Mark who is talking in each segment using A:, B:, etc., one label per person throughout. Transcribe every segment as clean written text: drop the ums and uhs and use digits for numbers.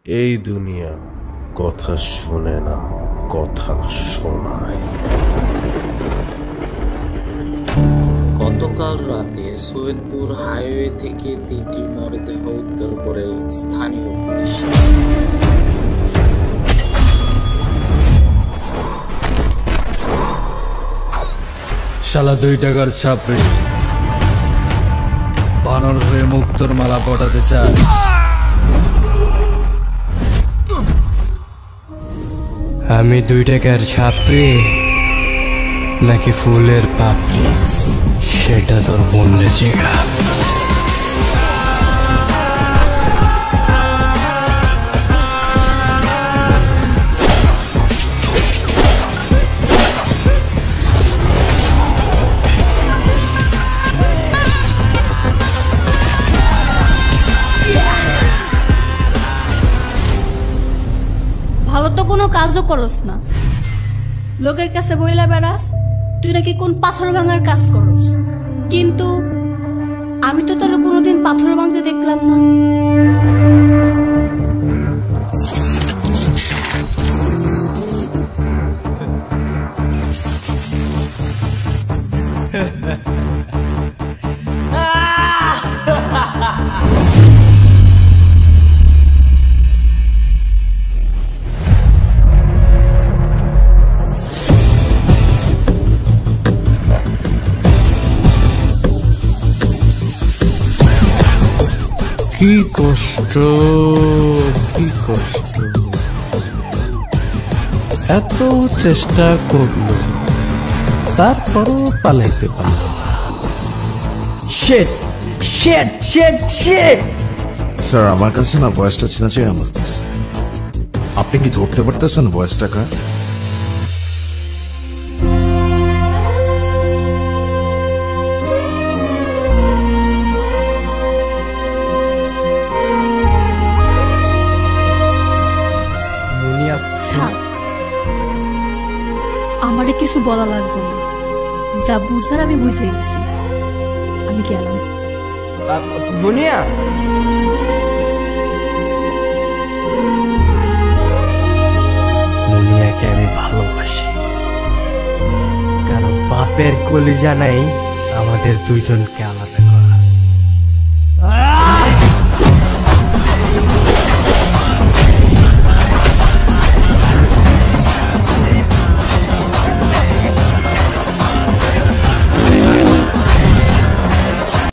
A: এই দুনিয়া কথা শোনে না, কথা শোনায়।
B: গতকাল রাতে সৈয়দপুর হাইওয়ে থেকে 3টি মরদেহ উদ্ধার করে স্থানীয় পুলিশ।
C: শালা 2 টাকার ছাপড়ি বানর হয়ে মুক্তর মালা পটাতে চায়। আমি 2 টাকার ছাপড়ি নাকি ফুলের পাপড়ি সেটা তোর বললে চেগা।
D: ভালো তো কোনো কাজও করস না, লোকের কাছে বইলা বেড়াস তুই নাকি কোন পাথর ভাঙার কাজ করস, কিন্তু আমি তো তোর কোনোদিন পাথর ভাঙতে দেখলাম না।
C: কি কষ্ট, কি কষ্ট, এত চেষ্টা করলো তারপরও পালাইতে পারল। Shit shit shit shit.
E: Sir আমার কাছে না ভয়েসটা চেনা চাই আমার কাছে। আপনি কি ধরতে পারতেছেন ভয়েসটা কার?
D: আমারে কিছু বলা লাগবে না, যা বুঝার আমি বুঝে গেছি, আমি গেলাম।
C: মুনিয়া, মুনিয়াকে আমি ভালোবাসি, কারণ বাপের কলিজা নাই আমাদের দুইজনকে আলাদা করা।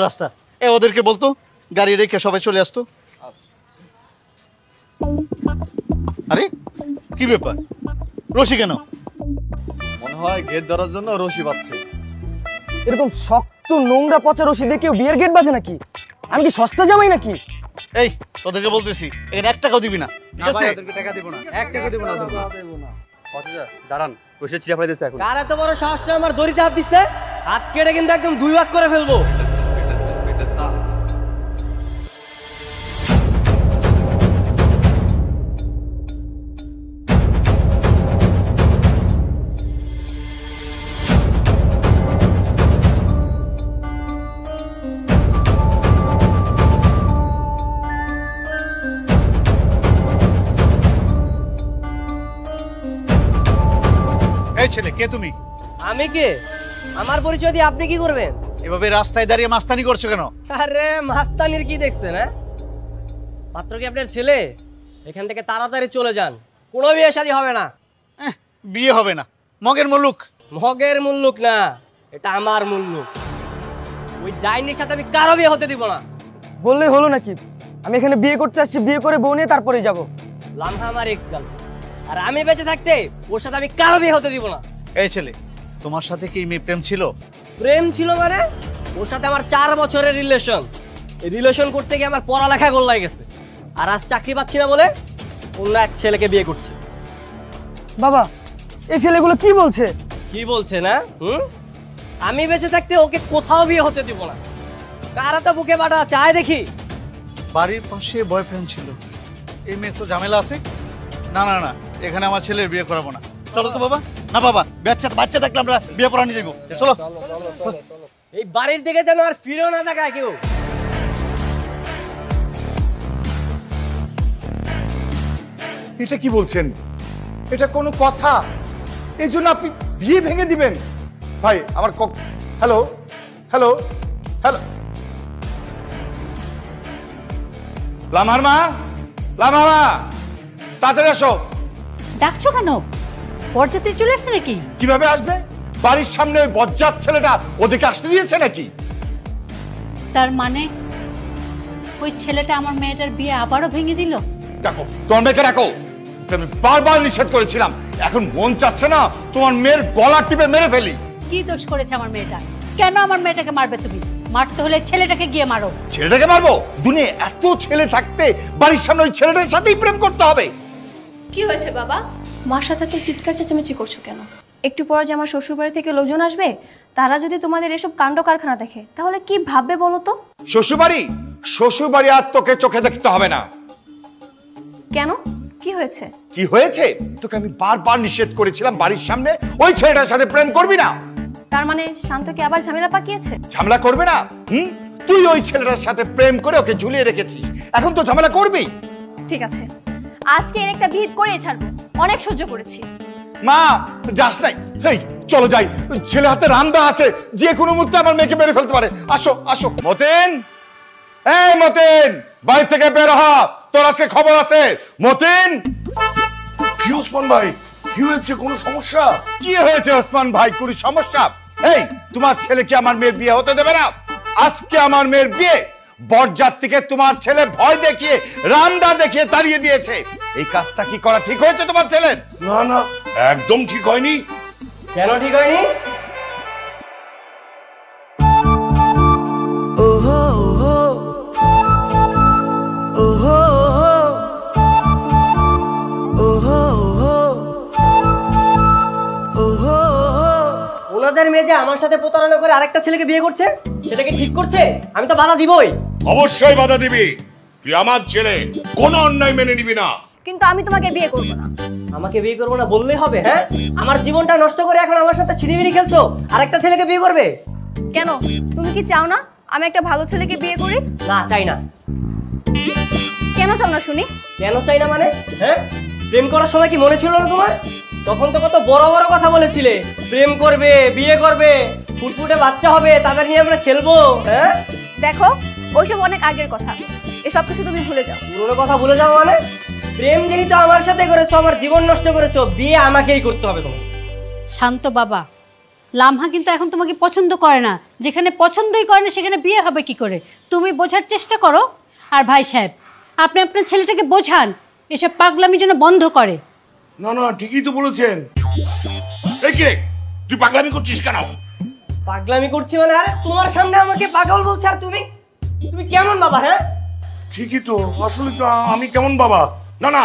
F: রাস্তা ওদেরকে বলতো গাড়ি রেখে সবাই চলে আসতো। আরে কি ব্যাপার, রশি কেন?
G: মনে হয় গেট ধরার জন্য রশি বাঁধছে।
H: এরকম শক্ত নোংরা পচা রশি দিয়ে কেউ বিয়ের গেট বাঁধে নাকি? আমি কি সস্তা জামাই নাকি?
F: এই তোদেরকে বলতেছি এখানে 1 টাকাও দিবি না, ঠিক আছে?
H: টাকা দিব না, 1 টাকা দিব না।
G: দাঁড়ান, রশি ছিঁড়ে ফেলে দিচ্ছে এখন।
H: কার এত বড় সাহস আমার দড়িতে হাত দিচ্ছে? হাত কেটে কিন্তু একদম 2 ভাগ করে ফেলবো।
F: এই ছেলে কে তুমি?
H: আমি কে? আমার পরিচয় দিয়ে আপনি কি করবেন?
F: এভাবে রাস্তায় দাঁড়িয়ে মাস্তানি করছো কেন?
H: আরে মাস্তানির কি দেখছেন? হ্যাঁ, পাত্র কি আপনার ছেলে? এখান থেকে তাড়াতাড়ি চলে যান, কোনো বিয়ে শাদী হবে না।
F: বিয়ে হবে না? মগের মুল্লুক।
H: মগের মুল্লুক না, এটা আমার মুল্লুক। ওই ডাইনির সাথে আমি কারো বিয়ে হতে দিব না। বললেই হলো নাকি? আমি এখানে বিয়ে করতে আসছি, বিয়ে করে বউ নিয়ে তারপরে যাব। লামহা আমার এক্স গার্লফ্রেন্ড, আর আমি বেঁচে থাকতে ওর সাথে আমি কারো বিয়ে হতে দিব না।
F: এই ছেলে তোমার সাথে কি মেয়ে প্রেম ছিল?
H: প্রেম ছিল মানে? ওর সাথে আমার 4 বছরের রিলেশন। এই রিলেশন করতে গিয়ে আমার পড়ালেখা গোল্লায় গেছে, আর আজ চাকরি পাচ্ছি না বলে অন্য এক ছেলেকে বিয়ে করছে। বাবা, এই ছেলেগুলো কি বলছে? কি বলছে না? আমি বেঁচে থাকতে ওকে কোথাও বিয়ে হতে দিব না। কারা তো বুকে বাটা চায় দেখি।
F: বাড়ির পাশে বয়ফ্রেন্ড ছিল, এই মেয়ে তো ঝামেলা আছে। না না না, এখানে আমার ছেলের বিয়ে করাবো না। চলো তো বাবা। না বাবা, বাচ্চা থাকলে আমরা বিয়ে পড়া নিয়ে যাবো। চলো।
H: এই বাড়ির দিকে যেন আর ফিরেও না তাকায় কেউ।
I: এটা কি বলছেন? এটা কোনো কথা? এই জন্য আপনি বিয়ে ভেঙে দিবেন? ভাই আমার হ্যালো হ্যালো হ্যালো, লামার মা, লামার মা, তাড়াতাড়ি আসো।
J: ডাকছো কেন? বরযাত্রী চলে আসছে নাকি?
I: কিভাবে আসবে? বাড়ির সামনে ওই বজ্জাত ছেলেটা ওদিকে আসতে দিয়েছে নাকি?
J: তার মানে ওই ছেলেটা আমার মেয়েটার বিয়ে আবারও ভেঙে দিল?
I: দেখো তোমার মেয়েকে রাখো, আমি বারবার নিষেধ করেছিলাম, এখন মন চাচ্ছে না তোমার মেয়ের গলা টিপে মেরে ফেলি।
J: কি দোষ করেছে আমার মেয়েটা? কেন আমার মেয়েটাকে মারবে তুমি? মারতে হলে ছেলেটাকে গিয়ে মারো।
I: ছেলেটাকে মারবো? দুনিয়া এত ছেলে থাকতে বাড়ির সামনে ওই ছেলেটার সাথেই প্রেম করতে হবে?
D: কি হয়েছে বাবা?
K: মার সাথে এত চিৎকার চেঁচামেচি করছো কেন? একটু পরে যে আমার শ্বশুরবাড়ি থেকে লোকজন আসবে, তারা যদি তোমাদের এসব কাণ্ড কারখানা দেখে তাহলে কি ভাববে বলো তো?
I: শ্বশুরবাড়ি? শ্বশুরবাড়ি আর তোকে চোখে দেখতে হবে না।
K: কেন, কি হয়েছে?
I: কি হয়েছে? তোকে আমি বারবার নিষেধ করেছিলাম বাড়ির সামনে ওই ছেলেটার সাথে প্রেম করবি না।
K: তার মানে শান্তকে আবার ঝামেলা পাকিয়েছে?
I: ঝামেলা করবে না? তুই ওই ছেলেটার সাথে প্রেম করে ওকে ঝুলিয়ে রেখেছিস, এখন তো ঝামেলা করবি।
K: ঠিক আছে, আজকে এর একটা বিহিত করেই ছাড়বো, অনেক সহ্য করেছি।
I: মা যাস নাই, এই চলো যাই, ছেলে হাতে রান্দা আছে, যে কোনো মুহূর্তে আমার মেয়েকে মেরে ফেলতে পারে। আসো আসো। মতিন, এই মতিন, বাড়ি থেকে বের হ, তোর আজকে খবর আছে। মতিন।
E: কি ওসমান ভাই, কি হয়েছে? কোনো সমস্যা?
I: কি হয়েছে ওসমান ভাই? কোনো সমস্যা? এই তোমার ছেলে কি আমার মেয়ের বিয়ে হতে দেবে না? আজকে আমার মেয়ের বিয়ে বরযাত্রীকে তোমার ছেলে ভয় দেখিয়ে, রান্দা দেখিয়ে তাড়িয়ে দিয়েছে। এই কাজটা কি করা ঠিক হয়েছে তোমার ছেলের?
E: না না, একদম ঠিক হয়নি।
H: কেন ঠিক হয়নি? ওনাদের মেয়ে যে আমার সাথে প্রতারণা করে আরেকটা ছেলেকে বিয়ে করছে, সেটা কি ঠিক করছে? আমি তো বাধা দিবই।
E: অবশ্যই বাধা দিবি। তুই আমার ছেলে, কোনো অন্যায় মেনে নিবি না।
K: কিন্তু আমি তোমাকে বিয়ে করবো না।
H: আমাকে বিয়ে করবো না বললেই হবে? হ্যাঁ, আমার জীবনটা নষ্ট করে এখন আমার সাথে ছিনিমিনি খেলছো, আরেকটা ছেলেকে বিয়ে করবে?
K: কেন, তুমি কি চাও না আমি একটা ভালো ছেলেকে বিয়ে করি?
H: না, চাই না।
K: কেন চাও না শুনি?
H: কেন চাই না মানে? হ্যাঁ, প্রেম করার সময় কি মনে ছিল না তোমার? তখন তো কত বড় বড় কথা বলেছিলে, প্রেম করবে, বিয়ে করবে, ফুটফুটে বাচ্চা হবে, তাদের নিয়ে আমরা খেলবো। হ্যাঁ
K: দেখো, ওইসব অনেক আগের কথা, এসব কিছু তুমি ভুলে যাও।
H: পুরোনো কথা ভুলে যাও মানে? প্রেম যেহেতু আমার সাথে করেছো, আমার জীবন নষ্ট করেছো, বিয়ে আমাকেই করতে হবে তোমার।
J: শান্ত বাবা, লামহা কিন্তু এখন তোমাকে পছন্দ করে না। যেখানে পছন্দই করে না সেখানে বিয়ে হবে কি করে? তুমি বোঝার চেষ্টা করো। আর ভাই সাহেব, আপনি আপনার ছেলেটাকে বোঝান, এসব পাগলামি যেন বন্ধ করে।
E: না না, ঠিকই তো বলেছেন। এই কি রে, তুই পাগলামি করছিস কেন?
H: পাগলামি করছি মানে? আরে তোমার সামনে আমাকে পাগল বলছ, আর তুমি তুমি কেমন বাবা? হ্যাঁ
E: ঠিকই তো, আসলে তো আমি কেমন বাবা? না না,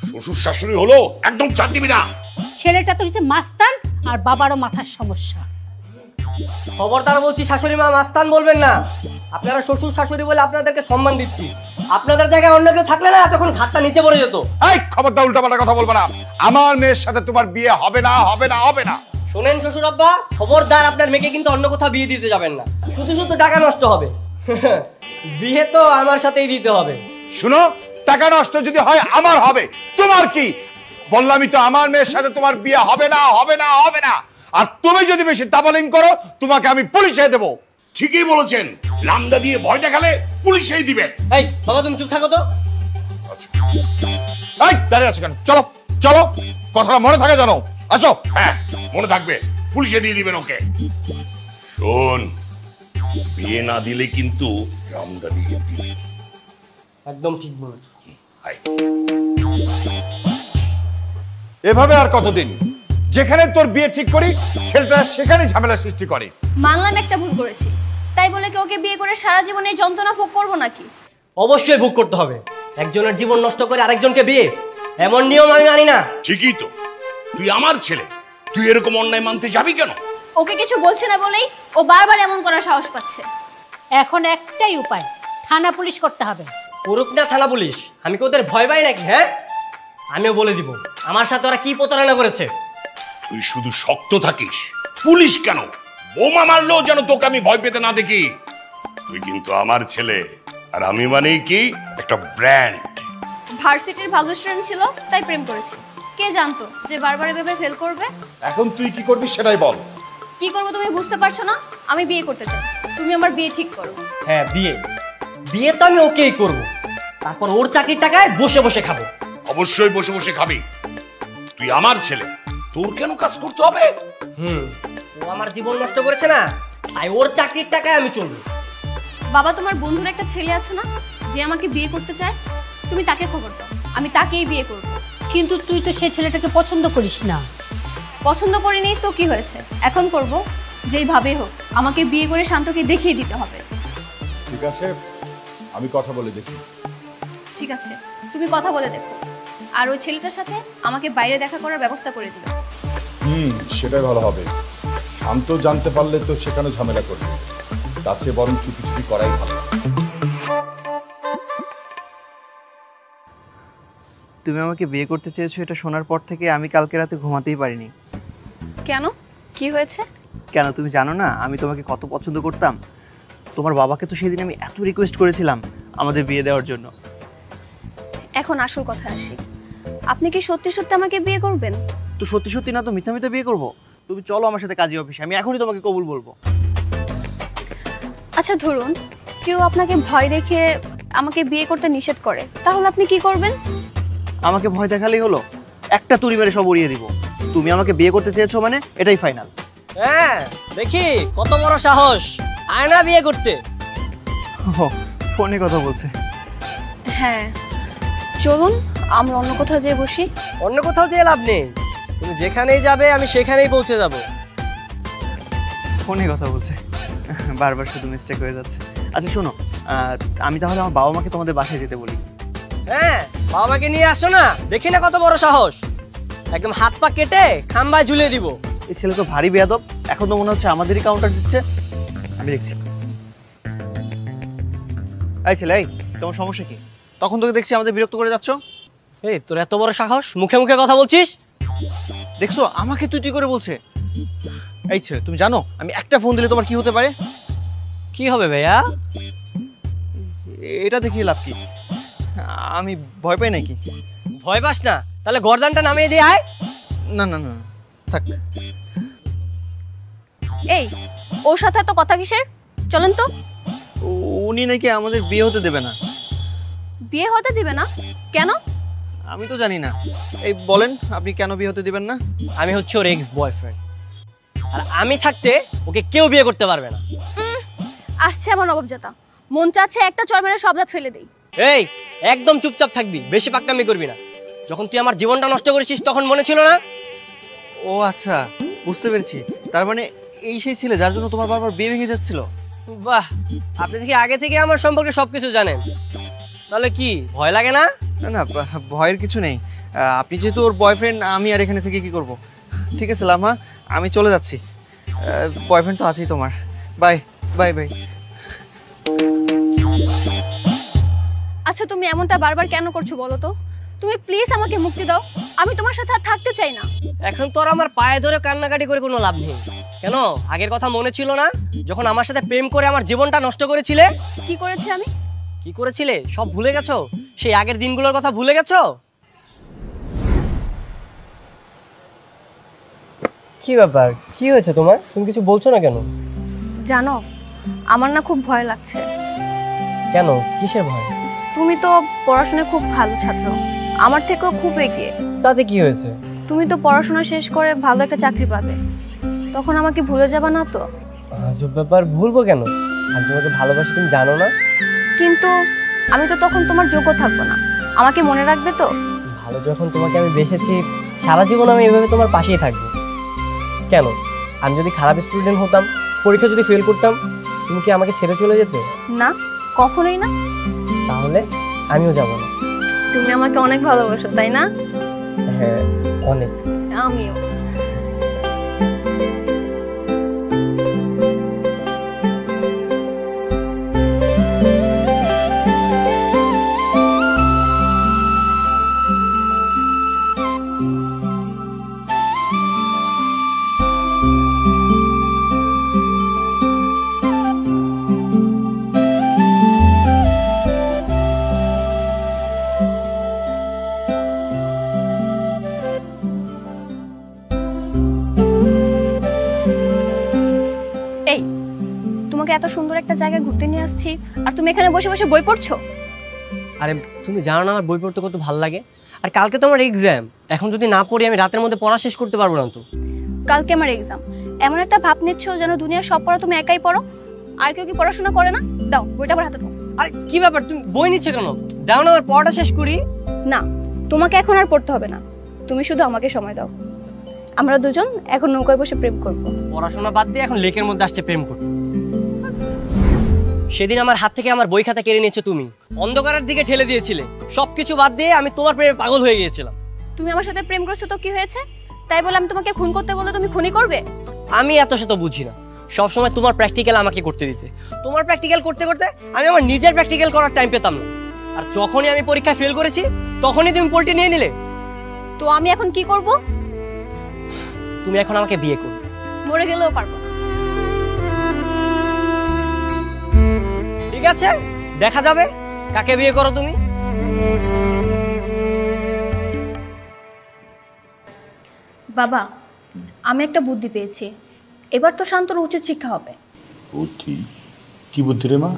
E: শ্বশুর শাশুড়ি হলো একদম চাপ দিবি না।
J: ছেলেটা তো হচ্ছে মাস্তান, আর বাবারও মাথার সমস্যা।
H: খবরদার বলছি, শাশুড়ি মা মাস্তান বলবেন না। আপনারা শ্বশুর শাশুড়ি বলে আপনাদেরকে সম্মান দিচ্ছি। আপনাদের জায়গায় অন্য কেউ থাকলে না তখন ঘাটটা নিচে পড়ে যেত।
I: এই খবরদার উল্টাপাল্টা কথা বলবো না। আমার মেয়ের সাথে তোমার বিয়ে হবে না, হবে না, হবে না।
H: শোনেন শ্বশুর আব্বা, খবরদার আপনার মেয়েকে কিন্তু অন্য কোথাও বিয়ে দিতে যাবেন না, শুধু শুধু টাকা নষ্ট হবে। বিয়ে তো আমার সাথেই দিতে হবে।
I: শুনো, টাকা নষ্ট যদি হয় আমার হবে, তোমার কি? বললামই তো আমার মেয়ের সাথে তোমার বিয়ে হবে না, হবে না, হবে না। আর তুমি যদি বেশি দাবালিং করো, তোমাকে আমি পুলিশে দেবো।
E: ঠিকই বলেছেন, রামদা দিয়ে ভয় দেখালে পুলিশেই দিবে।
H: এই বাবা, তুমি চুপ থাকো তো।
I: এই দাঁড়িয়ে আছো কেন? চলো চলো, কথাটা মনে থাকে জানো। আসো।
E: হ্যাঁ, মনে থাকবে, পুলিশে দিয়ে দিবেন ওকে। শোন, বিয়ে না দিলে কিন্তু রামদা দিয়ে দিবে।
H: একদম ঠিক বলেছ।
I: এভাবে আর কতদিন? যেখানে তোর বিয়ে ঠিক করি, ছেলেটা সেখানে ঝামেলা সৃষ্টি করে।
K: মানলাম একটা ভুল করেছি, তাই বলে কি ওকে বিয়ে করে সারা জীবন এই যন্ত্রণা ভোগ করবো নাকি?
H: অবশ্যই ভোগ করতে হবে। একজনের জীবন নষ্ট করে আরেকজনকে বিয়ে, এমন নিয়ম আমি মানি না।
E: ঠিকই তো, তুই আমার ছেলে, তুই এরকম অন্যায় মানতে যাবি কেন?
K: ওকে কিছু বলছে না বলেই ও বারবার এমন করার সাহস পাচ্ছে।
J: এখন একটাই উপায়, থানা পুলিশ করতে হবে।
H: করুক না থানা পুলিশ, আমি কি ওদের ভয় পাই নাকি? হ্যাঁ, আমিও বলে দিব আমার সাথে ওরা কি প্রতারণা করেছে।
E: তুই শুধু শক্ত থাকিস, পুলিশ কেন, বোমা মারলেও যেন তোকে আমি ভয় পেতে না দেখি। তুই কিন্তু আমার ছেলে, আর আমি মানেই কি একটা ব্র্যান্ড।
K: ভার্সিটির ভালো স্টুডেন্ট ছিল তাই প্রেম করেছি। কে জানতো যে বারবার এভাবে ফেল করবে?
I: এখন তুই কি করবি সেটাই বল।
K: কি করবো তুমি বুঝতে পারছো না? আমি বিয়ে করতে চাই, তুমি আমার বিয়ে ঠিক করো।
H: হ্যাঁ বিয়ে, বিয়ে তো আমি ওকেই করব, তারপর ওর চাকরির টাকায় বসে বসে খাবো।
E: অবশ্যই বসে বসে খাবি, তুই আমার ছেলে, তোর কেন কাজ করতে হবে?
H: ও আমার জীবন নষ্ট করেছে না, তাই ওর চাকরির টাকায় আমি চলবো।
K: বাবা তোমার বন্ধুর একটা ছেলে আছে না যে আমাকে বিয়ে করতে চায়, তুমি তাকে খবর দাও, আমি তাকেই বিয়ে করব।
J: কিন্তু তুই তো সেই ছেলেটাকে পছন্দ করিস না।
K: পছন্দ করিনি তো কি হয়েছে, এখন করব, যেইভাবে হোক আমাকে বিয়ে করে শান্তকে দেখিয়ে দিতে হবে।
I: ঠিক আছে, আমি কথা বলে দেখি।
K: ঠিক আছে, তুমি কথা বলে দেখো, আর ওই ছেলেটার সাথে আমাকে বাইরে দেখা করার ব্যবস্থা করে দিও।
I: সেটাই ভালো হবে। শান্ত জানতে পারলে তো সেখানে ঝামেলা করবে, তার চেয়ে বরং চুপি চুপি করাই ভালো।
F: তুমি আমাকে বিয়ে করতে চেয়েছো, এটা শোনার পর থেকে আমি কালকে রাতে ঘুমাতেই পারিনি।
K: কেন, কি হয়েছে?
F: কেন তুমি জানো না আমি তোমাকে কত পছন্দ করতাম? তোমার বাবাকে তো সেদিন আমি এত রিকোয়েস্ট করেছিলাম আমাদের বিয়ে দেওয়ার জন্য।
K: এখন আসল কথা আসি, আপনি কি সত্যি সত্যি আমাকে বিয়ে করবেন?
F: তো সত্যি সত্যি না তো মিথ্যা মিথ্যা বিয়ে করবো? তুমি চলো আমার সাথে কাজী অফিসে, আমি এখনই তোমাকে কবুল বলবো।
K: আচ্ছা ধরুন কেউ আপনাকে ভয় দেখে আমাকে বিয়ে করতে নিষেধ করে, তাহলে আপনি কি করবেন?
F: আমাকে ভয় দেখালেই হলো? একটা তুড়ি মেরে সব উড়িয়ে দিব। তুমি আমাকে বিয়ে করতে চেয়েছো মানে এটাই ফাইনাল।
H: হ্যাঁ দেখি কত বড় সাহস, আয় না বিয়ে করতে।
F: ফোনে কথা বলছে।
K: হ্যাঁ চলুন আমরা অন্য কোথাও যেয়ে বসি।
H: অন্য কোথাও যেয়ে লাভ নেই, তুমি যেখানেই যাবে আমি সেখানেই পৌঁছে যাব।
F: ফোনে কথা বলছে, বারবার শুধু মিস্টেক হয়ে যাচ্ছে। আচ্ছা শোনো, আমি তাহলে আমার বাবা মাকে তোমাদের বাসায় যেতে বলি।
H: হ্যাঁ বাবা মাকে নিয়ে আসো না, দেখি না কত বড় সাহস, একদম হাত পা কেটে খাম্বায় ঝুলিয়ে দিব।
F: এই ছেলে তো ভারী বেয়াদব, এখন তো মনে হচ্ছে আমাদেরই কাউন্টার দিচ্ছে। আমি দেখছি। এই ছেলে, এই তোমার সমস্যা কি? তখন তোকে দেখছি আমাদের বিরক্ত করে যাচ্ছ।
H: এই তোর এত বড় সাহস, মুখে মুখে কথা বলছিস?
F: দেখছো আমাকে তুই তুই করে বলছে। এই ছেলে তুমি জানো আমি একটা ফোন দিলে তোমার কি হতে পারে?
H: কি হবে ভাইয়া?
F: এটা দেখিয়ে লাভ কি? আমি ভয় পাই নাকি?
H: ভয় পাস না? তাহলে গর্দানটা নামিয়ে দিয়ে আয়।
F: না না না থাক।
K: এই ওর সাথে তো কথা কিসের? চলেন তো।
F: উনি নাকি আমাদের বিয়ে হতে দেবে না।
K: বিয়ে হতে দিবে না? কেন?
F: আমি তো জানি না। এই বলেন আপনি কেন বিয়ে হতে দিবেন না?
H: আমি হচ্ছে ওর এক্স বয়ফ্রেন্ড, আর আমি থাকতে ওকে কেউ বিয়ে করতে পারবে না।
K: আসছে আমার নবাবজাতা, মন চাচ্ছে একটা চড় মেরে সব দাঁত ফেলে দেই।
H: এই একদম চুপচাপ থাকবি, বেশি পাকনামি করবি না। যখন তুই আমার জীবনটা নষ্ট করেছিস তখন মনে ছিল না?
F: ও আচ্ছা বুঝতে পেরেছি, তার মানে এই সেই ছেলে যার জন্য তোমার বারবার বিয়ে ভেঙে যাচ্ছিল।
H: বাহ, আপনি দেখি আগে থেকে আমার সম্পর্কে সবকিছু জানেন, তাহলে কি ভয় লাগে না?
F: না না ভয়ের কিছু নেই, আপনি যেহেতু ওর বয়ফ্রেন্ড, আমি আর এখানে থেকে কি করব। ঠিক আছে লামা, আমি চলে যাচ্ছি, বয়ফ্রেন্ড তো আছেই তোমার। Bye bye bye.
K: আচ্ছা তুমি এমনটা বারবার কেন করছো বলো তো? তুমি প্লিজ আমাকে মুক্তি দাও, আমি তোমার সাথে আর থাকতে চাই না।
H: এখন তো আর আমার পায়ে ধরে কান্নাকাটি করে কোনো লাভ নেই। কেন, আগের কথা মনে ছিল না যখন আমার সাথে প্রেম করে আমার জীবনটা নষ্ট করেছিলে?
K: কি করেছি আমি?
H: কি করেছিলে সব ভুলে গেছো? সেই আগের দিনগুলোর কথা ভুলে গেছো? কি ব্যাপার, কি হয়েছে তোমার? তুমি কিছু বলছো না কেন?
K: জানো আমার না খুব ভয় লাগছে।
H: কেন, কিসের ভয়?
K: তুমি তো পড়াশোনায় খুব ভালো ছাত্র, আমার থেকেও খুব এগিয়ে।
H: তাতে কি হয়েছে?
K: তুমি তো পড়াশোনা শেষ করে ভালো একটা চাকরি পাবে, তখন আমাকে ভুলে যাবে না তো?
H: আজব ব্যাপার, ভুলবো কেন? আমি তোমাকে ভালোবাসি, তুমি জানো না?
K: কিন্তু আমি তো তখন তোমার যোগ্য থাকবো না, আমাকে মনে রাখবে তো?
H: ভালো যখন তোমাকে আমি বেসেছি, সারা জীবন আমি এভাবে তোমার পাশেই থাকবো। কেন, আমি যদি খারাপ স্টুডেন্ট হতাম, পরীক্ষা যদি ফেল করতাম, তুমি কি আমাকে ছেড়ে চলে যেতে?
K: না, কখনোই না।
H: তাহলে আমিও যাব না।
K: তুমি আমাকে অনেক ভালোবাসো তাই না?
H: হ্যাঁ অনেক।
K: আমিও। তোমাকে এত সুন্দর একটা জায়গায় ঘুরতে নিয়ে আসছি আর তুমি এখানে বসে বসে বই পড়ছো?
H: আরে তুমি জানো না আমার বই পড়তে কত ভালো লাগে। আর কালকে তো আমার এক্সাম, এখন যদি না পড়ি আমি রাতের মধ্যে পড়া শেষ করতে পারবো না। তো
K: কালকে আমার এক্সাম, এমন একটা ভাব নিচ্ছ যেন দুনিয়ার সব পড়া তুমি একাই পড়ো, আর কেউ কি পড়াশোনা করে না? দাও বইটা আমার হাতে দাও।
H: আরে কি ব্যাপার, তুমি বই নিচ্ছ কেন? দাও না আমার পড়াটা শেষ করি।
K: না, তোমাকে এখন আর পড়তে হবে না, তুমি শুধু আমাকে সময় দাও। আমরা দুজন এখন নৌকায় বসে প্রেম করব।
H: পড়াশোনা বাদ দিয়ে এখন লেকের মধ্যে আসছে প্রেম করতে। সেদিন আমার হাত থেকে আমার বই খাতা কেড়ে নিয়েছো তুমি, অন্ধকারের দিকে ঠেলে দিয়েছিলে। সবকিছু বাদ দিয়ে আমি তোমার প্রেমে পাগল হয়ে গিয়েছিলাম।
K: তুমি আমার সাথে প্রেম করছো তো কি হয়েছে? তাই বলে আমি তোমাকে খুন করতে বললে তুমি খুনই করবে?
H: আমি এত শত বুঝি না, সবসময় তোমার প্র্যাকটিক্যাল আমাকে করতে দিতে। তোমার প্র্যাকটিক্যাল করতে করতে আমি আমার নিজের প্র্যাকটিক্যাল করার টাইম পেতাম না। আর যখনই আমি পরীক্ষায় ফেল করেছি তখনই তুমি পোল্টি নিয়ে নিলে।
K: তো আমি এখন কি করব?
H: তুমি এখন আমাকে বিয়ে করবে।
K: মরে গেলেও পারবো না।
H: ঠিক আছে, দেখা যাবে কাকে বিয়ে করো তুমি।
K: বাবা, আমি একটা বুদ্ধি পেয়েছি, এবার তো শান্তর উচিত শিক্ষা হবে।
E: বুদ্ধি? কি বুদ্ধি রে মা?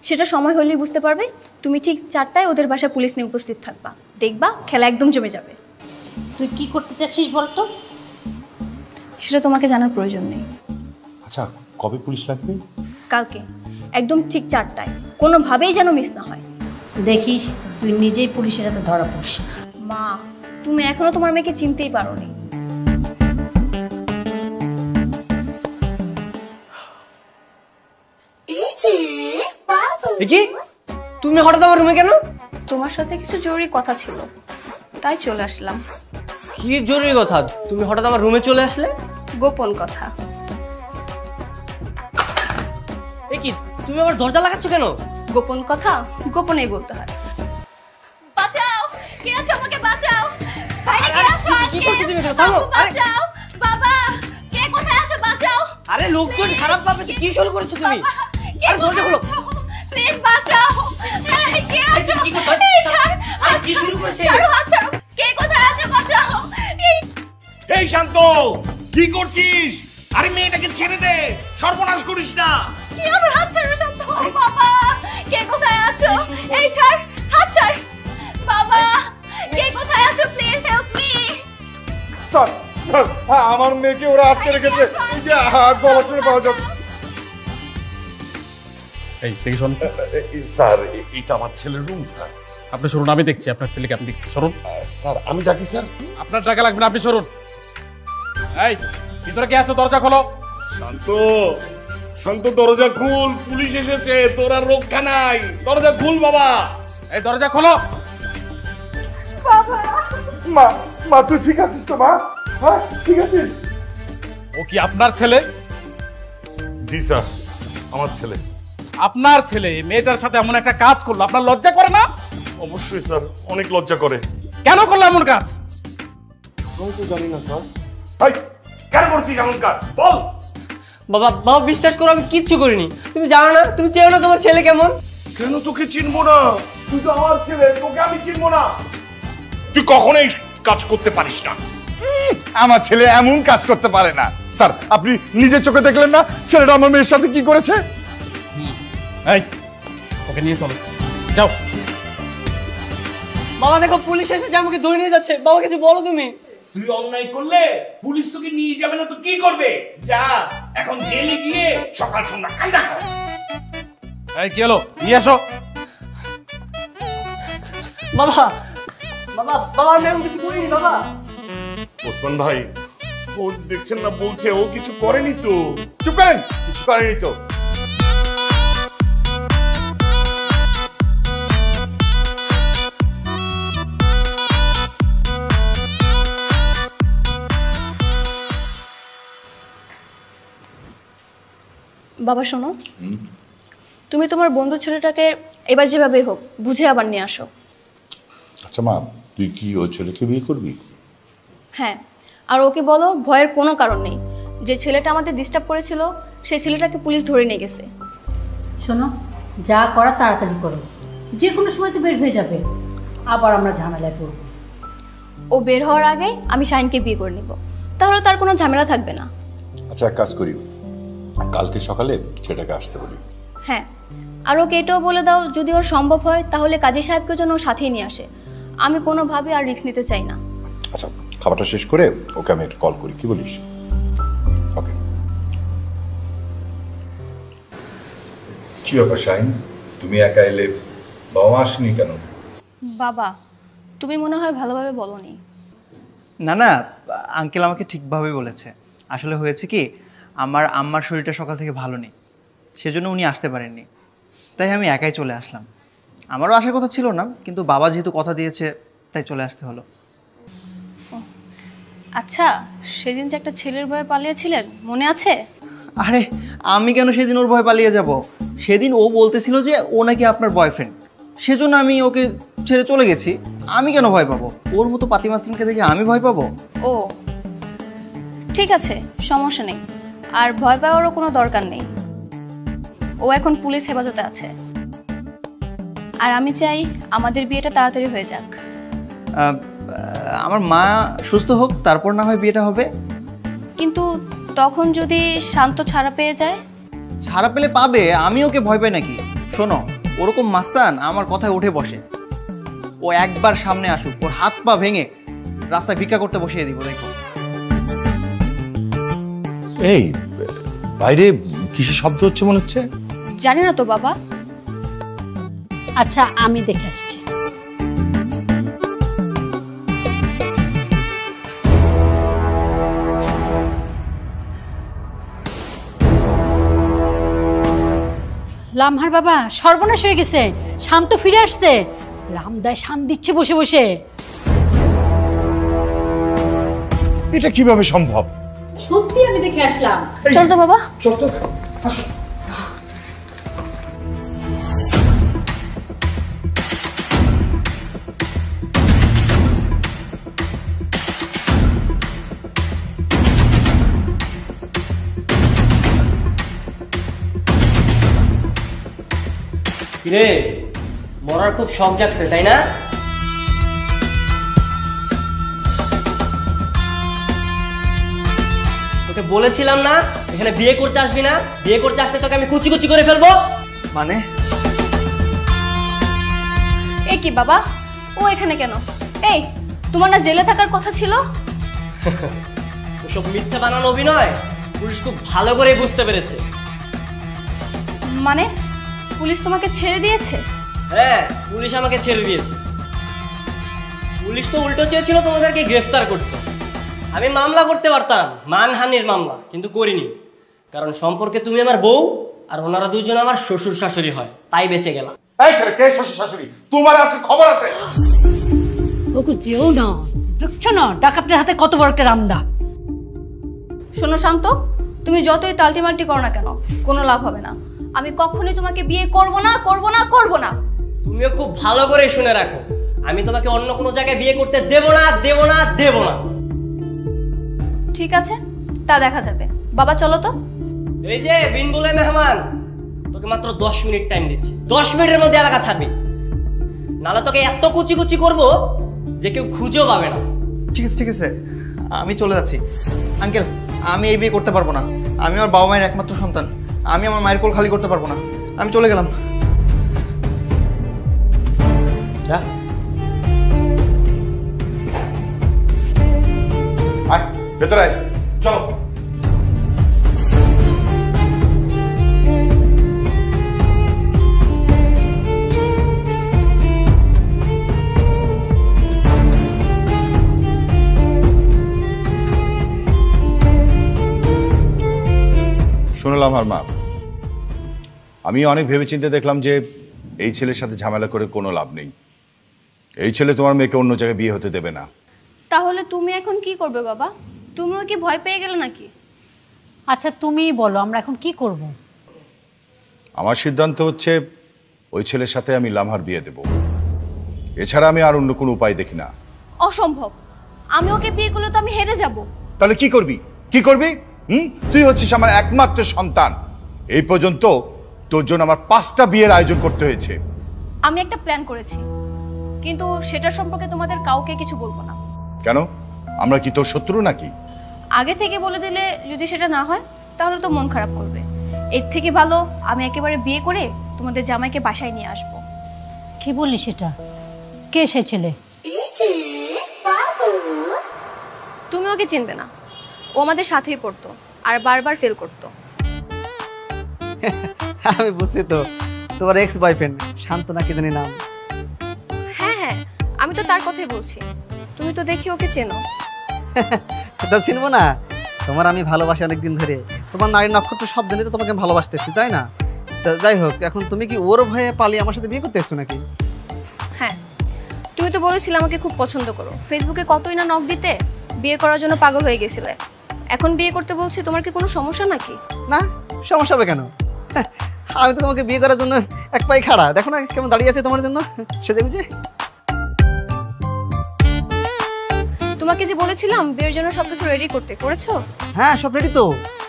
K: সেটা সময় হলেই বুঝতে পারবে। তুমি ঠিক 4টায় ওদের বাসায় পুলিশ নিয়ে উপস্থিত থাকবা, দেখবা খেলা একদম জমে যাবে।
J: তুই কি করতে চাচ্ছিস বলতো?
K: সেটা তোমাকে জানার প্রয়োজন নেই।
E: আচ্ছা, কবে পুলিশ লাগবে?
K: কালকে একদম ঠিক 4টায়, কোনোভাবেই যেন মিস না হয়।
J: দেখিস তুই নিজেই পুলিশের হাতে ধরা পড়িস।
K: মা, তুমি এখনো তোমার মেয়েকে চিনতেই পারোনি।
H: দেখি তুমি হঠাৎ আমার রুমে কেন?
K: তোমার সাথে কিছু জরুরি কথা ছিল, তাই চলে আসলাম।
H: কি জরুরি কথা? তুমি হঠাৎ আমার রুমে চলে আসলে?
K: গোপন কথা।
H: এ কি, তুমি আবার দরজা লাগাচ্ছ কেন?
K: গোপন কথা গোপনেই বলতে হয়। বাঁচাও, কে আছো? আমাকে বাঁচাও। বাইরে কে আছো?
H: কি করছো তুমি? থামো।
K: বাঁচাও বাবা, কে কোথায় আছো? বাঁচাও।
H: আরে লোকজন খারাপ ভাবে কি শুরু করেছো তুমি? আরে দরজা খোলো
K: প্লিজ, বাঁচাও। এই কে আছো?
H: কি করছো?
K: এই ছাড়।
H: আরে কি শুরু করেছে?
K: ছাড়ো, হাত ছাড়ো। কে কোথায় আছো? বাঁচাও।
E: এই শান্ত, কি করছিস? আরে মেয়েটাকে ছেড়ে দে, সর্বনাশ করিস না।
K: কি আমার হাত ছাড়ো শান্ত। বাবা, কে কোথায় আছো? এই ছাড়, হাত ছাড়। বাবা, কে কোথায় আছো? Please help me.
I: Sir sir, আমার মেয়েকে ওরা আটকে রেখেছে। এই যে গলা শুনে পাওয়া যাচ্ছে।
L: এই দেখি শোন
E: স্যার, এটা আমার ছেলের রুম স্যার।
L: আপনি শুনুন, আমি দেখছি আপনার ছেলেকে, আমি দেখছি। সরুন
E: স্যার, আমি ডাকি স্যার?
L: আপনার টাকা লাগবে না, আপনি সরুন। এই ভিতরে কে আছো? দরজা খোলো।
E: শান্ত, শান্ত, দরজা খুল, পুলিশ এসেছে, তোর আর রক্ষা নাই। দরজা খুল বাবা।
L: এই দরজা খোলো।
I: মা, মা তুই ঠিক আছিস তো? মা, হ্যাঁ ঠিক আছিস?
L: ও কি আপনার ছেলে?
E: জি স্যার, আমার ছেলে।
L: আপনার ছেলে মেয়েটার সাথে এমন একটা কাজ করলো, আপনার লজ্জা করে না?
E: অবশ্যই স্যার, অনেক লজ্জা করে।
L: কেন করলো এমন কাজ?
E: আমি তো জানি না স্যার।
I: এই কেন করছিস এমন কাজ? বল।
H: বাবা, বাবা বিশ্বাস করো আমি কিচ্ছু করিনি। তুমি জানো না, তুমি চেনো না তোমার ছেলে কেমন।
E: কেন তোকে চিনবো না? তুই তো আমার ছেলে, তোকে আমি চিনবো না? তুই কখনোই কাজ করতে পারিস না।
I: আমার ছেলে এমন কাজ করতে পারে না। স্যার, আপনি নিজের চোখে দেখলেন না ছেলেটা আমার মেয়ের সাথে কি করেছে?
L: এই ওকে নিয়ে চলো, যাও।
H: বাবা দেখো পুলিশ এসেছে, আমাকে ধরে নিয়ে যাচ্ছে। বাবা কিছু বলো তুমি।
E: তুই অন্যায় করলে পুলিশ তোকে নিয়ে যাবে না তো কি করবে? যা এখন জেলে গিয়ে সকাল সন্ধ্যা কান্না কর।
L: এই কি হলো? নিয়ে আসো।
H: বাবা, বাবা, বাবা আমি এমন কিছু করিনি বাবা।
E: ওসমান ভাই, ও দেখছেন না বলছে ও কিছু করেনি তো।
I: চুপ করেন, কিছু করেনি তো।
K: বাবা শোনো, তুমি তোমার বন্ধু ছেলেটাকে এবার যেভাবে হোক বুঝে আবার নিয়ে আসো।
E: আচ্ছা মা, তুই কি ওই ছেলেকে বিয়ে করবি?
K: হ্যাঁ, আর ওকে বলো ভয়ের কোনো কারণ নেই। যে ছেলেটা আমাদের ডিস্টার্ব করেছিল সেই ছেলেটাকে পুলিশ ধরে নিয়ে গেছে।
J: শোনো, যা করা তাড়াতাড়ি করো, যে কোনো সময় তো বের হয়ে যাবে, আবার আমরা ঝামেলায় পড়ব।
K: ও বের হওয়ার আগে আমি শাহিনকে বিয়ে করে নিব, তাহলে তার কোনো ঝামেলা থাকবে না।
E: আচ্ছা এক কাজ করি,
I: কালকে সকালে ছেলেটাকে আসতে বলি।
K: হ্যাঁ, আর ওকে এটাও বলে দাও যদি ওর সম্ভব হয় তাহলে কাজী সাহেবকে যেন ওর সাথেই নিয়ে আসে। আমি কোনোভাবে আর রিস্ক নিতে চাই না।
I: আচ্ছা, খাবারটা শেষ করে ওকে আমি একটা কল করি, কি বলিস? ওকে। কি ব্যাপার শাহিন, তুমি একা এলে, বাবা মা আসেনি কেন?
K: বাবা, তুমি মনে হয় ভালোভাবে বলোনি।
F: না না, আঙ্কেল আমাকে ঠিকভাবে বলেছে। আসলে হয়েছে কি, আমার আম্মার শরীরটা সকাল থেকে ভালো নেই, সেজন্য উনি আসতে পারেননি, তাই আমি একাই চলে আসলাম। আমারও আসার কথা ছিল না, কিন্তু বাবা যেহেতু কথা দিয়েছে তাই চলে আসতে হলো।
K: আচ্ছা, সেদিন যে একটা ছেলের ভয়ে পালিয়েছিলেন মনে আছে?
F: আরে আমি কেন সেদিন ওর ভয় পালিয়ে যাব? সেদিন ও বলতেছিল যে ও নাকি আপনার বয়ফ্রেন্ড, সেজন্য আমি ওকে ছেড়ে চলে গেছি। আমি কেন ভয় পাবো? ওর মতো পাতি মাস্তানকে দেখে আমি ভয় পাবো?
K: ও ঠিক আছে, সমস্যা নেই। আর ভয় পাওয়ারও কোনো দরকার নেই। ও এখন পুলিশ হেফাজতে আছে। আর আমি চাই আমাদের বিয়েটা তাড়াতাড়ি হয়ে যাক।
F: আমার মা সুস্থ হোক, তারপর না হয় বিয়েটা হবে।
K: কিন্তু তখন যদি শান্ত ছাড়া পেয়ে যায়?
F: ছাড়া পেলে পাবে, আমি ওকে ভয় পাই নাকি? শোনো, ওরকম মাস্তান আমার কথায় উঠে বসে। ও একবার সামনে আসুক, ওর হাত পা ভেঙে রাস্তায় ভিক্ষা করতে বসিয়ে দিব, দেখো।
I: এই বাইরে কিসের শব্দ হচ্ছে মনে হচ্ছে?
K: জানি না তো বাবা।
J: আচ্ছা, আমি দেখে আসছি। লামহার বাবা, সর্বনাশ হয়ে গেছে। শান্ত ফিরে আসছে। রামদায় শান দিচ্ছে বসে বসে।
I: এটা কিভাবে সম্ভব?
J: সত্যি আমি দেখে আসলাম।
K: চল তো বাবা,
I: চল তো, আসো।
H: কিরে, মরার খুব শখ জাগছে তাই না? তোকে বলেছিলাম না এখানে বিয়ে করতে আসবি না, বিয়ে করতে আসলে তোকে আমি কুচি কুচি করে ফেলবো।
F: মানে?
K: এই কি বাবা, ও এখানে কেন? এই, তোমার না জেলে থাকার কথা ছিল?
H: ওসব মিথ্যা বানানো অভিনয় পুলিশ খুব ভালো করে বুঝতে পেরেছে।
K: মানে পুলিশ তোমাকে ছেড়ে দিয়েছে?
H: হ্যাঁ, পুলিশ আমাকে ছেড়ে দিয়েছে। পুলিশ তো উল্টো চেয়েছিল তোমাদেরকে গ্রেফতার করতে। আমি মামলা করতে পারতাম, মানহানির মামলা, কিন্তু করিনি। কারণ সম্পর্কে তুমি আমার বউ আর ওনারা দুজন আমার শ্বশুর শাশুড়ি হয়, তাই বেঁচে গেলাম।
I: এই ছেলে কে শ্বশুর শাশুড়ি? তোমার আছে খবর আছে?
J: ওকে যেও না, দেখছো না ডাকাতের হাতে কত বড় একটা রামদা।
K: শোনো শান্ত, তুমি যতই তালটিমাল্টি করো না কেন, কোনো লাভ হবে না। আমি কখনোই তোমাকে বিয়ে করব না, করব না, করব না।
H: তুমিও খুব ভালো করে শুনে রাখো, আমি তোমাকে অন্য কোনো জায়গায় বিয়ে করতে দেব না, দেব না, দেব না।
K: ঠিক আছে, তা দেখা যাবে। বাবা চলো তো।
H: এই যে বিন বলে মেহমান, তোকে মাত্র 10 মিনিট টাইম দিচ্ছি। 10 মিনিটের মধ্যে এলাকা ছাড়বি, নাহলে তোকে এত কুচি কুচি করবো যে কেউ খুঁজেও পাবে না।
F: ঠিক আছে ঠিক আছে, আমি চলে যাচ্ছি। আঙ্কেল, আমি এই বিয়ে করতে পারবো না। আমি আমার বাবা মায়ের একমাত্র সন্তান, আমি আমার মায়ের কোল খালি করতে পারবো না। আমি চলে গেলাম।
I: আয় ভেতরে আয়, চলো। শুনলাম আর মা, আমি অনেক ভেবেচিন্তে দেখলাম যে এই ছেলের সাথে ঝামেলা করে কোনো লাভ নেই। এই ছেলে তোমার মেয়েকে অন্য জায়গায় বিয়ে হতে দেবে না।
K: তাহলে তুমি এখন কি করবে বাবা? তুমিও কি ভয় পেয়ে গেলে নাকি?
J: আচ্ছা তুমিই বলো, আমরা এখন কি করব?
I: আমার সিদ্ধান্ত হচ্ছে ওই ছেলের সাথে আমি লামহার বিয়ে দেব। এছাড়া আমি আর অন্য কোনো উপায় দেখি না।
K: অসম্ভব। আমি ওকে বিয়ে করলে তো আমি হেরে যাব।
I: তাহলে কি করবি? কি করবি? তুই হচ্ছিস আমার একমাত্র সন্তান। এই পর্যন্ত তোর জন্য আমার 5টা বিয়ের আয়োজন করতে হয়েছে।
K: আমি একটা প্ল্যান করেছি, কিন্তু সেটা সম্পর্কে তোমাদের কাউকে কিছু বলবো না।
I: কেন? আমরা কি তোর শত্রু নাকি?
K: আগে থেকে বলে দিলে যদি সেটা না হয় তাহলে তো মন খারাপ করবে। এর থেকে ভালো আমি একেবারে বিয়ে করে তোমাদের জামাইকে বাসায় নিয়ে আসবো।
J: কি বললি সেটা? কে সে ছেলে?
K: তুমি ওকে চিনবে না, ও আমাদের সাথেই পড়তো আর বারবার ফেল করতো।
F: আমি বুঝছি তো, তোমার এক্স বয়ফ্রেন্ড শান্ত নাকি জানি নাম।
K: হ্যাঁ হ্যাঁ, আমি তো তার কথাই বলছি। তুমি তো দেখি ওকে চেনো।
F: তো চিনবো না? তোমার আমি ভালোবাসি অনেকদিন ধরে, তোমার নারীর নক্ষত্র সব দিনে তো তোমাকে ভালোবাসতেছি, তাই না? যাই হোক, এখন তুমি কি ওর ভয়ে পালিয়ে আমার সাথে বিয়ে করতে এসছো নাকি?
K: হ্যাঁ, তুমি তো বলেছিলে আমাকে খুব পছন্দ করো, ফেসবুকে কতই না নক দিতে, বিয়ে করার জন্য পাগল হয়ে গেছিলে। এখন বিয়ে করতে বলছি, তোমার কি কোনো সমস্যা নাকি?
F: না, সমস্যা হবে কেন? আমি তো তোমাকে বিয়ে করার জন্য এক পায়ে খাড়া, দেখো না কেমন দাঁড়িয়ে আছে তোমার জন্য সেজে বুঝে।
K: তোমাকে যে বলেছিলাম বিয়ের জন্য সবকিছু রেডি করতে, করেছো?
F: হ্যাঁ, সব রেডি তো,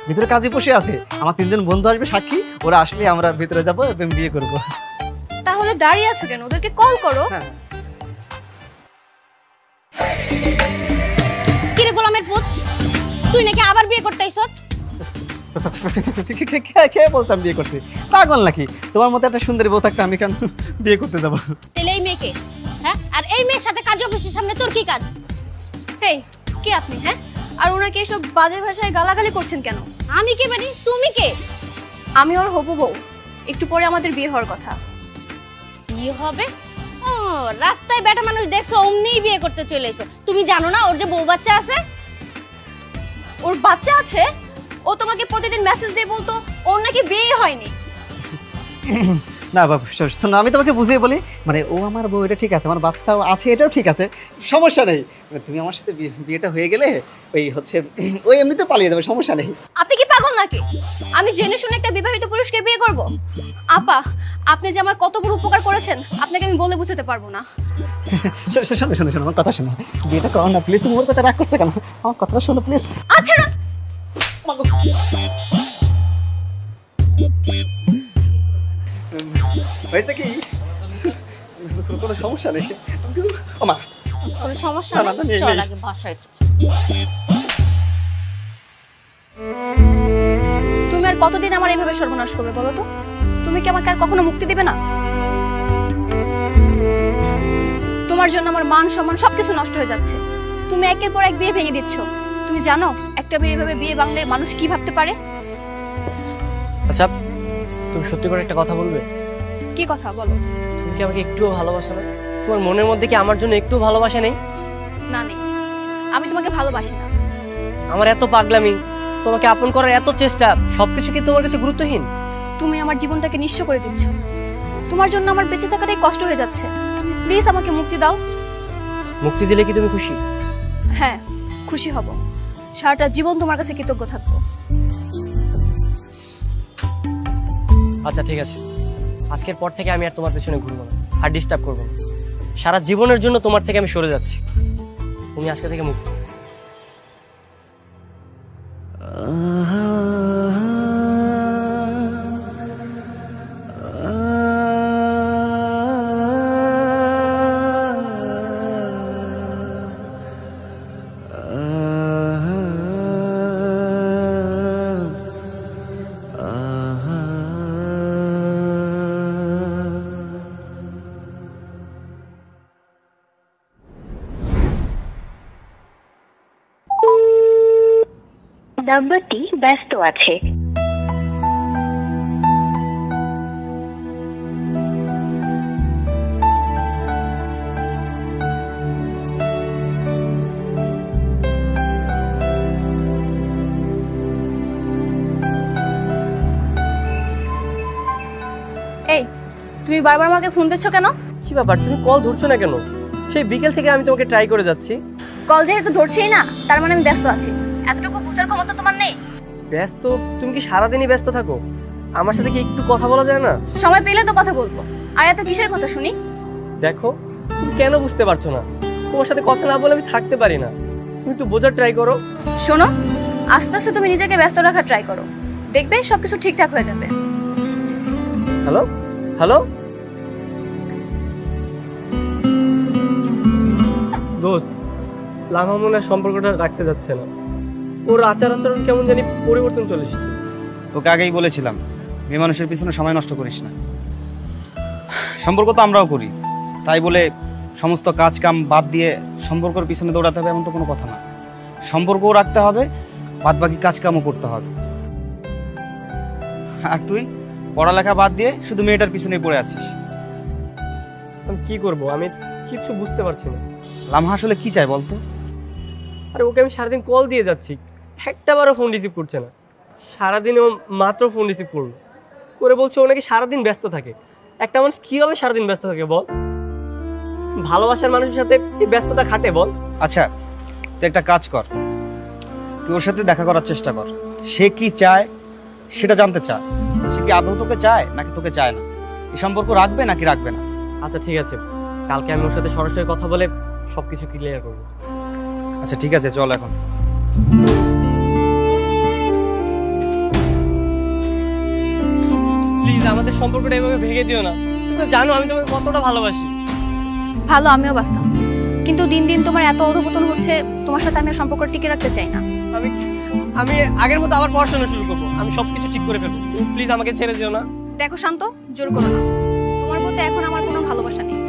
F: ভিতরে কাজে বসে আছে। আমার 3 জন বন্ধু আসবে সাক্ষী, ওরা আসলে আমরা ভিতরে যাবো এবং বিয়ে করবো।
K: তাহলে দাঁড়িয়ে আছো কেন? ওদেরকে কল করো।
J: কিরে গোলামের পুত, তুই নাকি আবার বিয়ে করতে আইছস?
F: কে বলছাম বিয়ে করছি? পাগল নাকি? তোমার মতো একটা সুন্দরী বউ থাকতে আমি কেন বিয়ে করতে যাবো?
J: তাহলে এই মেয়েকে, হ্যাঁ, আর এই মেয়ের সাথে কাজ অফিসের সামনে তোর কি কাজ?
K: হেই, কে আপনি? হ্যাঁ, আর ওনাকে এসব বাজে ভাষায় গালাগালি করছেন কেন?
J: আমি কে মানে? তুমি কে?
K: আমি ওর হবু বউ, একটু পরে আমাদের বিয়ে হওয়ার কথা।
J: বিয়ে হবে? ও, রাস্তায় বেটা মানুষ দেখছো অমনিই বিয়ে করতে চলে এসো। তুমি জানো না ওর যে বউ বাচ্চা আছে?
K: ওর বাচ্চা আছে? ও তোমাকে প্রতিদিন মেসেজ দিয়ে বলতো ওর নাকি বিয়ে হয়নি।
F: না বাবু, শোনো, আমি তোমাকে বুঝিয়ে বলি, মানে ও আমার বউ, এটা ঠিক আছে, আমার বাচ্চাও আছে, এটাও ঠিক আছে, সমস্যা নেই। তুমি আমার সাথে বিয়েটা হয়ে গেলে ওই হচ্ছে ওই এমনিতে পালিয়ে যাবে, সমস্যা নেই।
K: আপনি কি পাগল নাকি? আমি জেনে শুনে একটা বিবাহিত পুরুষকে বিয়ে করব? আপা, আপনি যে আমার কত বড় উপকার করেছেন আপনাকে আমি বলে বুঝাতে পারবো না।
F: শোনো শোনো শোনো, আমার কথা শোনো, বিয়েটা করো না প্লিজ। তুমি ওর কথা রাগ করছো কেন? আমার কথাটা শোনো প্লিজ।
K: আচ্ছা,
F: হয়েছে কি, কোনো সমস্যা নেই।
J: কোনো সমস্যা নেই, চল আগে বাসায়।
K: তুমি আর কতদিন আমার এইভাবে সর্বনাশ করবে বলো তো? তুমি কি আমাকে আর কখনো মুক্তি দিবে না? তোমার জন্য আমার মান সম্মান সবকিছু নষ্ট হয়ে যাচ্ছে। তুমি একের পর এক বিয়ে ভেঙে দিচ্ছ। তুমি জানো একটা মেয়ে এইভাবে বিয়ে ভাঙলে মানুষ কি ভাবতে পারে?
H: আচ্ছা, তুমি সত্যি করে একটা কথা বলবে?
K: কি কথা বলো?
H: তুমি কি আমাকে একটুও ভালোবাসো না? তোমার মনের মধ্যে কি আমার জন্য একটু ভালোবাসা নেই?
K: না, নেই। আমি তোমাকে ভালোবাসি না।
H: আমার এত পাগলামি, তোমাকে আপন করার এত চেষ্টা, সবকিছু কি তোমার কাছে গুরুত্বহীন?
K: তুমি আমার জীবনটাকে নিঃস্ব করে দিচ্ছ। তোমার জন্য আমার বেঁচে থাকাটাই কষ্ট হয়ে যাচ্ছে। প্লিজ আমাকে মুক্তি দাও।
H: মুক্তি দিলে কি তুমি খুশি?
K: হ্যাঁ, খুশি হব। সারাটা জীবন তোমার কাছে কৃতজ্ঞ থাকবো।
H: আচ্ছা ঠিক আছে, আজকের পর থেকে আমি আর তোমার পেছনে ঘুরবো না, আর ডিস্টার্ব করবো না। সারা জীবনের জন্য তোমার থেকে আমি সরে যাচ্ছি। তুমি আজকে থেকে মুক্ত।
M: নাম্বারটি ব্যস্ত আছে।
K: এই, তুমি বারবার আমাকে ফোন দিচ্ছ কেন?
H: কি ব্যাপার, তুমি কল ধরছো না কেন? সেই বিকেল থেকে আমি তোমাকে ট্রাই করে যাচ্ছি।
K: কল যেহেতু ধরছেই না, তার মানে আমি ব্যস্ত আছি। এতটুকু বোঝার ক্ষমতা তোমার নেই?
H: ব্যস্ত? তুমি কি সারাদিনই ব্যস্ত থাকো? আমার সাথে কি একটু কথা বলা যায় না?
K: সময় পেলে তো কথা বলবো। আর এত কিসের কথা শুনি?
H: দেখো, তুমি কেন বুঝতে পারছো না? তোমার সাথে কথা না বলে আমি থাকতে পারি না। তুমি একটু বোঝার ট্রাই করো।
K: শোনো, আস্তে আস্তে তুমি নিজেকে ব্যস্ত রাখার ট্রাই করো, দেখবে সবকিছু ঠিকঠাক হয়ে যাবে।
H: হ্যালো হ্যালো দোস্ত, লামা মনের সম্পর্কটা রাখতে যাচ্ছে না। ওর আচার আচরণ কেমন জানি পরিবর্তন চলে এসেছে।
N: তোকে আগেই বলেছিলাম মেয়ে মানুষের পিছনে সময় নষ্ট করিস না। সম্পর্ক তো আমরাও করি, তাই বলে সমস্ত কাজ কাম বাদ দিয়ে সম্পর্কের পিছনে দৌড়াতে হবে এমন তো কোনো কথা না। সম্পর্কও রাখতে হবে, বাদ বাকি কাজ কামও করতে হবে। আর তুই পড়ালেখা বাদ দিয়ে শুধু মেয়েটার পিছনেই পড়ে আছিস।
H: আমি কি করব, আমি কিছু বুঝতে পারছি না।
N: লামহা আসলে কি চাই বলতো?
H: আরে ওকে আমি সারাদিন কল দিয়ে যাচ্ছি, একটাবারও ফোন রিসিভ করছে না। সারাদিন ও মাত্র ফোন রিসিভ করলো করে বলছে ও নাকি সারাদিন ব্যস্ত থাকে। একটা মানুষ কিভাবে সারাদিন ব্যস্ত থাকে বল? ভালোবাসার মানুষের সাথে কি ব্যস্ততা খাটে বল?
N: আচ্ছা তুই একটা কাজ কর, তুই ওর সাথে দেখা করার চেষ্টা কর। সে কি চায় সেটা জানতে চা। সে কি আদৌ তোকে চায় নাকি তোকে চায় না, এই সম্পর্ক রাখবে নাকি রাখবে না।
H: আচ্ছা ঠিক আছে, কালকে আমি ওর সাথে সরাসরি কথা বলে সবকিছু ক্লিয়ার করব।
N: আচ্ছা ঠিক আছে, চল এখন।
H: প্লিজ আমাদের সম্পর্কটা এভাবে ভেঙে দিও না। তুমি তো জানো আমি তোমাকে কতটা ভালোবাসি।
K: ভালো আমিও বাসতাম, কিন্তু দিন দিন তোমার এত অধঃপতন হচ্ছে, তোমার সাথে আমি সম্পর্ক টিকে রাখতে চাই না।
H: আমি আগের মতো আবার পড়াশোনা শুরু করবো, আমি সবকিছু ঠিক করে ফেলবো। তুমি প্লিজ আমাকে ছেড়ে যেও না।
K: দেখো শান্ত, জোর করো না। তোমার প্রতি এখন আমার কোনো ভালোবাসা নেই।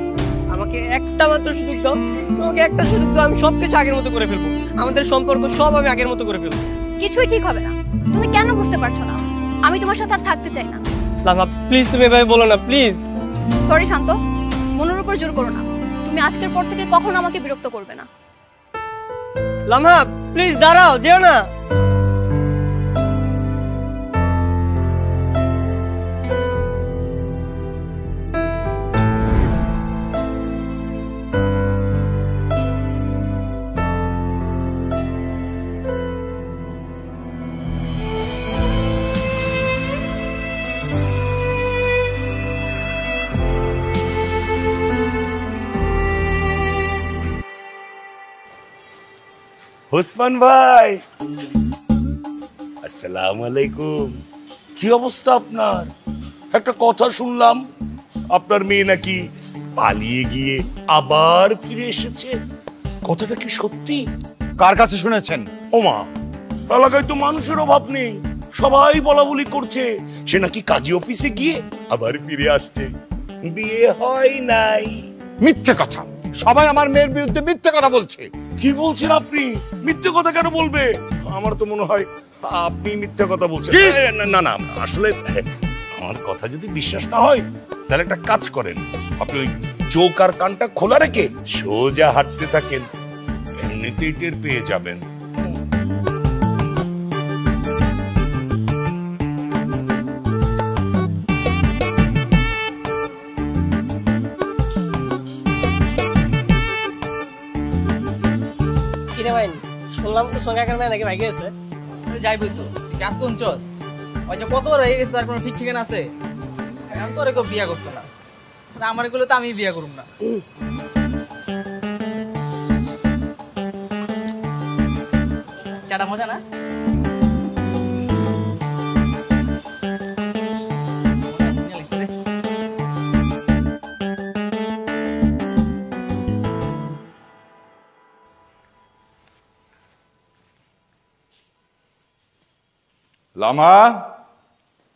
H: আমাকে একটা মাত্র সুযোগ দাও, তোমাকে একটা সুযোগ দাও, আমি সবকিছু আগের মতো করে ফেলবো। আমাদের সম্পর্ক সব আমি আগের মতো করে ফেলবো।
K: কিছুই ঠিক হবে না। তুমি কেন বুঝতে পারছো না? আমি তোমার সাথে আর থাকতে চাই না।
H: লামা প্লিজ তুমি এভাবে বলো না, প্লিজ।
K: সরি শান্ত, মনের উপর জোর করো না। তুমি আজকের পর থেকে কখনো আমাকে বিরক্ত করবে না।
H: লামা প্লিজ দাঁড়াও, যেও না।
E: ওসমান ভাই, আসসালামু আলাইকুম। কি অবস্থা আপনার? একটা কথা শুনলাম আপনার মেয়ে নাকি পালিয়ে গিয়ে আবার ফিরে এসেছে, কথাটা কি সত্যি?
I: কার কাছে শুনেছেন?
E: ওমা, এলাকায় তো মানুষের অভাব নেই, সবাই বলাবলি করছে সে নাকি কাজী অফিসে গিয়ে আবার ফিরে আসছে, বিয়ে হয় নাই।
I: মিথ্যে কথা, সবাই আমার মেয়ের বিরুদ্ধে মিথ্যে কথা বলছে।
E: কি বলছেন আপনি? মিথ্যে কথা কেন বলবে? আমার তো মনে হয় আপনি মিথ্যে কথা বলছেন। না না, আসলে আমার কথা যদি বিশ্বাস না হয় তাহলে একটা কাজ করেন, আপনি ওই চোখ আর কানটা খোলা রেখে সোজা হাঁটতে থাকেন, এমনিতেই টের পেয়ে যাবেন।
H: শুনলাম তো সোনাকার মেয়ে নাকি ভাগে গেছে।
O: যাইবই তো, কাজ কোনছস? ওই যে কতবার হয়ে গেছে, তার কোনো ঠিক ঠিকানা আছে? আমি তো ওরে বিয়া করতো না, আমার এগুলো তো আমি বিয়া করুম না। চাটা মজা না?
I: লামা,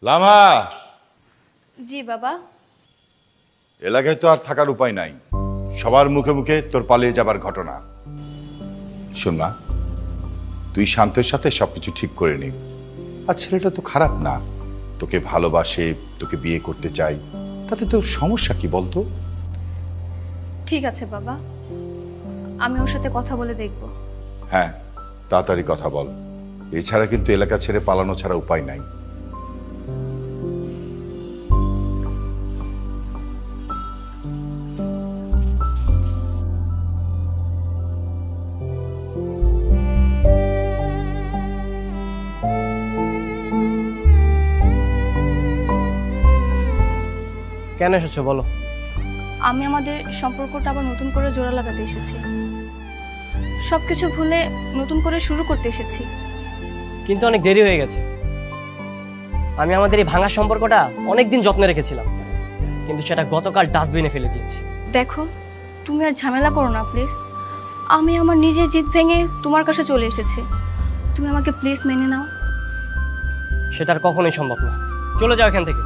I: লামা।
K: জি বাবা।
I: এলাকায় তো আর থাকার উপায় নাই, সবার মুখে মুখে তোর পালিয়ে যাবার ঘটনা। শোন মা, তুই শান্তের সাথে সবকিছু ঠিক করে নি। আর ছেলেটা তো খারাপ না, তোকে ভালোবাসে, তোকে বিয়ে করতে চাই, তাতে তোর সমস্যা কি বলতো?
K: ঠিক আছে বাবা, আমি ওর সাথে কথা বলে দেখব।
I: হ্যাঁ, তাড়াতাড়ি কথা বল, এছাড়া কিন্তু এলাকা ছেড়ে পালানো ছাড়া উপায় নাই।
H: কেন এসেছো বলো?
K: আমি আমাদের সম্পর্কটা আবার নতুন করে জোড়া লাগাতে এসেছি। সবকিছু ভুলে নতুন করে শুরু করতে এসেছি।
H: কিন্তু অনেক দেরি হয়ে গেছে। আমি আমাদের এই ভাঙা সম্পর্কটা অনেকদিন যত্নে রেখেছিলাম, কিন্তু সেটা গতকাল ডাস্টবিনে ফেলে দিয়েছি।
K: দেখো, তুমি আর ঝামেলা করো না প্লিজ। আমি আমার নিজের জিদ ভেঙে তোমার কাছে চলে এসেছি, তুমি আমাকে প্লিজ মেনে নাও।
H: সেটা আর কখনোই সম্ভব না। চলে যাও এখান থেকে।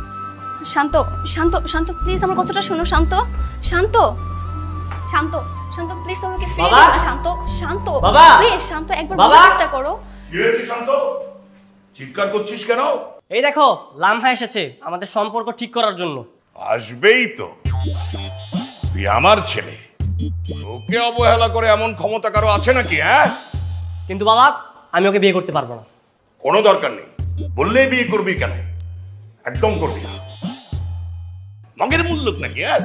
K: শান্ত শান্ত শান্ত প্লিজ আমার কথাটা শোনো। শান্ত শান্ত শান্ত শান্ত প্লিজ তোমাকে ফিরে দিও না। শান্ত শান্ত প্লিজ শান্ত একবার বোঝার চেষ্টা করো।
E: কি হয়েছে শান্ত? চিৎকার করছিস কেন?
H: এই দেখো লামহা এসেছে আমাদের সম্পর্ক ঠিক করার জন্য।
E: আসবেই তো, তুই আমার ছেলে, ওকে অবহেলা করে এমন ক্ষমতা কারো আছে নাকি? হ্যাঁ,
H: কিন্তু বাবা আমি ওকে বিয়ে করতে পারবো না।
E: কোনো দরকার নেই, বললেই বিয়ে করবি কেন? একদম করবি না, মগের মূল্য নাকি? হ্যাঁ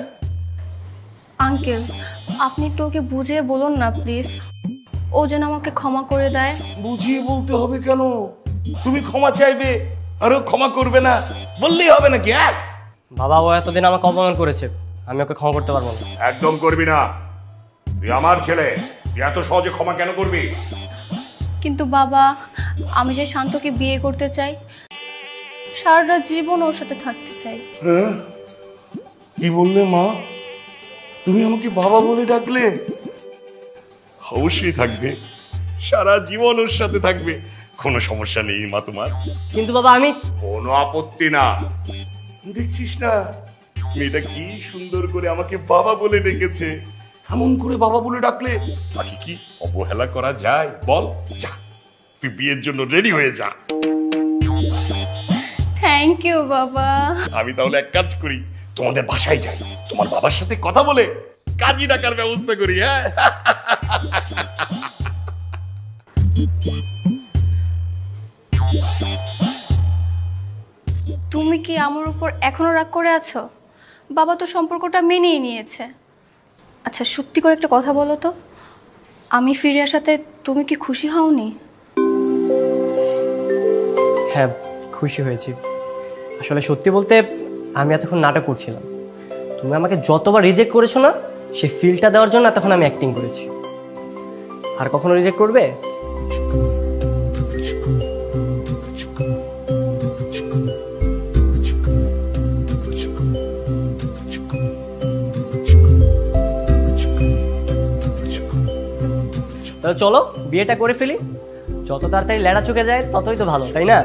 K: আঙ্কেল আপনি একটু ওকে বুঝিয়ে বলুন না প্লিজ, ও যেন আমাকে ক্ষমা করে দেয়।
E: বুঝিয়ে বলতে হবে কেন? তুমি ক্ষমা চাইবে আর ও ক্ষমা করবে না, বললেই হবে নাকি? হ্যাঁ
H: বাবা ও এতদিন আমাকে অপমান করেছে, আমি ওকে ক্ষমা করতে পারবো না।
E: একদম করবি না, তুই আমার ছেলে, তুই এত সহজে ক্ষমা কেন করবি?
K: কিন্তু বাবা আমি যে শান্তকে বিয়ে করতে চাই, সারাটা জীবন ওর সাথে থাকতে চাই।
E: হ্যাঁ কি বললে মা? তুমি আমাকে বাবা বলে ডাকলে? অবশ্যই থাকবে, সারা জীবন ওর সাথে থাকবে, কোনো সমস্যা নেই মা তোমার।
H: কিন্তু বাবা আমি
E: কোনো আপত্তি না। দেখছিস না মেয়েটা কি সুন্দর করে আমাকে বাবা বলে ডেকেছে। এমন করে বাবা বলে ডাকলে বাকি কি অবহেলা করা যায় বল? যা তুই বিয়ের জন্য রেডি হয়ে যা।
K: থ্যাংক ইউ বাবা।
E: আমি তাহলে এক কাজ করি, তোমাদের বাসায় যাই, তোমার বাবার সাথে কথা বলে কাজী ডাকার ব্যবস্থা করি। হ্যাঁ
K: তুমি কি আমার উপর এখনো রাগ করে আছো? বাবা তো সম্পর্কটা মেনেই নিয়েছে। আচ্ছা সত্যি করে একটা কথা বলো তো, আমি ফিরে আসাতে তুমি কি খুশি হওনি?
H: হ্যাঁ খুশি হয়েছি। আসলে সত্যি বলতে আমি এতক্ষণ নাটক করছিলাম। তুমি আমাকে যতবার রিজেক্ট করেছো না, সেই ফিলটা দেওয়ার জন্য এতক্ষণ আমি অ্যাক্টিং করেছি। আর কখনো রিজেক্ট করবে? তাহলে চলো বিয়েটা করে ফেলি, যত তাড়াতাড়ি লেড়া চুকে যায় ততই তো ভালো, তাই না?